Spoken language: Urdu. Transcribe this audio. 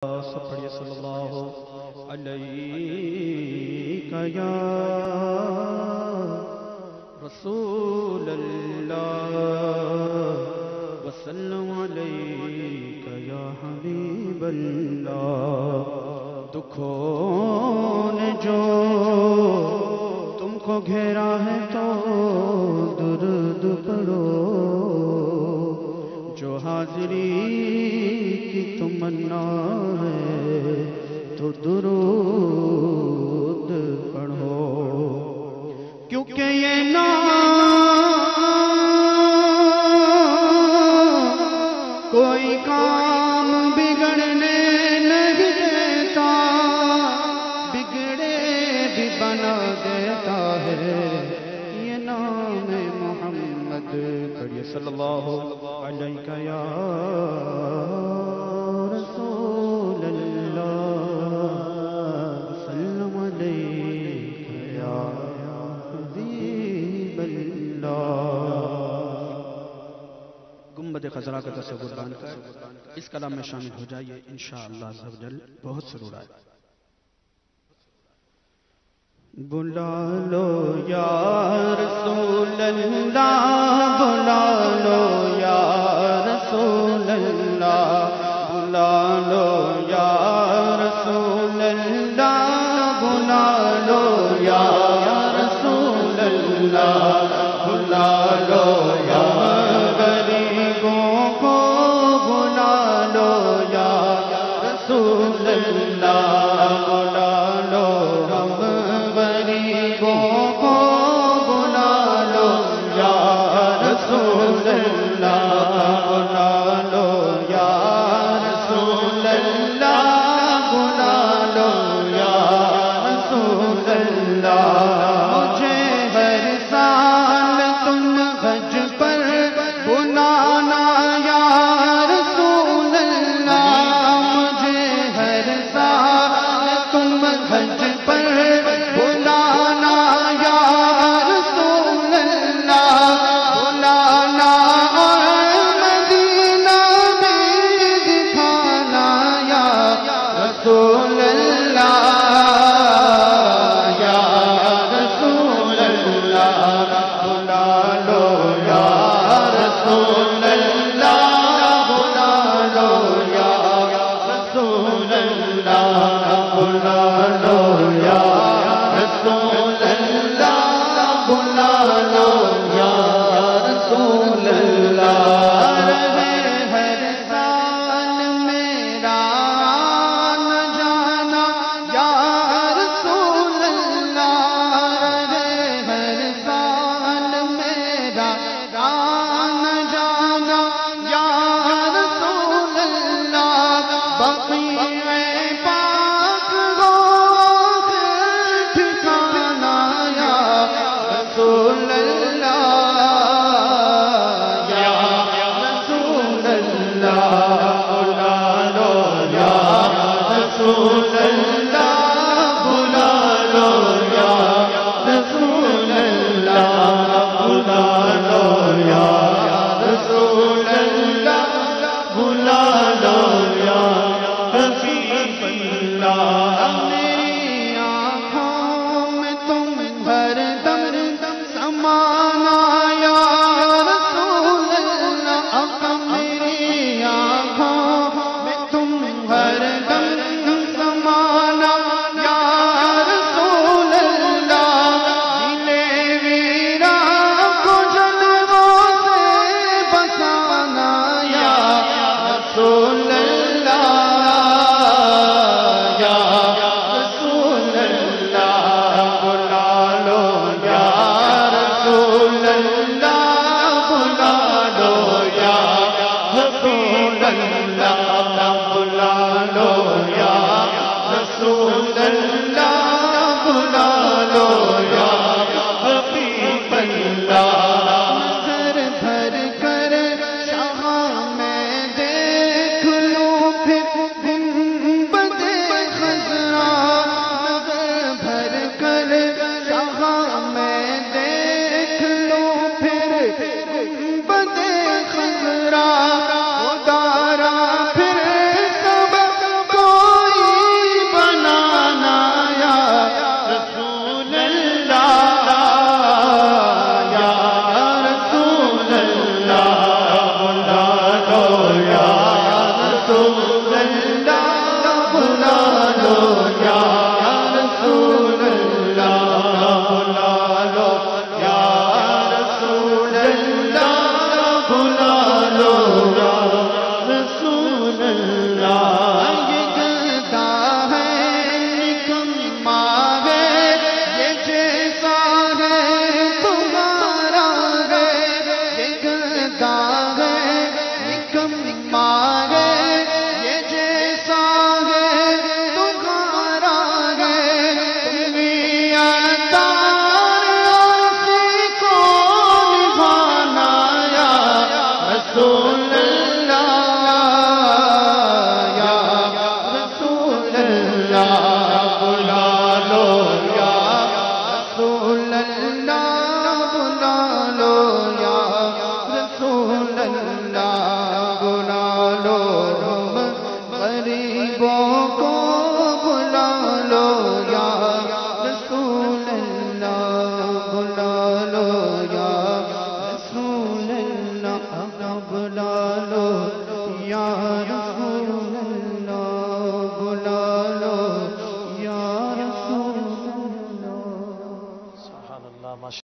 سب پڑھیے صلی اللہ علیہ یا رسول اللہ وسلم علیک یا حبیب اللہ۔ دکھوں نے جو تم کو گھیرا ہے تو درود پڑھو، جو حاضری کی تمنا ہے تو درود پڑھو، کیونکہ یہ نام کوئی کام بگڑنے نہیں دیتا، بگڑے بھی بنا دیتا ہے۔ یہ نام محمد پڑھیے صلی اللہ علیہ یا رسول اللہ وسلم علیک یا حبیب اللہ۔ گنبد خضرا کا تصور بان کر اس کلام میں شامل ہو جائیے، انشاءاللہ عز و جل بہت سرور آئے۔ بلا لو یا رسول اللہ، بلا لو یا رسول اللہ، بلا لو یا رسول اللہ، بلا لو یا رسول اللہ، بلا لو یا غریبوں کو، بلا لو یا رسول اللہ، بلا لو غریبوں کو، بلا لو یا رسول اللہ، بلا لو یا رسول اللہ، بلا لو یا رسول اللہ۔ مجھے ہر سال تم حج پر بلانا یا رسول اللہ، مجھے ہر سال تم حج پر بلانا یا رسول اللہ، بلانا اور مدینہ بھی دکھانا یا رسول اللہ، یا رسول اللہ، بلا لو یا رسول اللہ، بلا لو یا رسول اللہ، بلا لو یا رسول اللہ، بلا لو یا رسول اللہ۔ ہر سال میرا آنا جانا یا رسول اللہ، ہر سال میرا آنا جانا یا رسول اللہ، بقیع پاک ہو ٹھکانا یا رسول اللہ، یا رسول اللہ، بلا لو یا رسول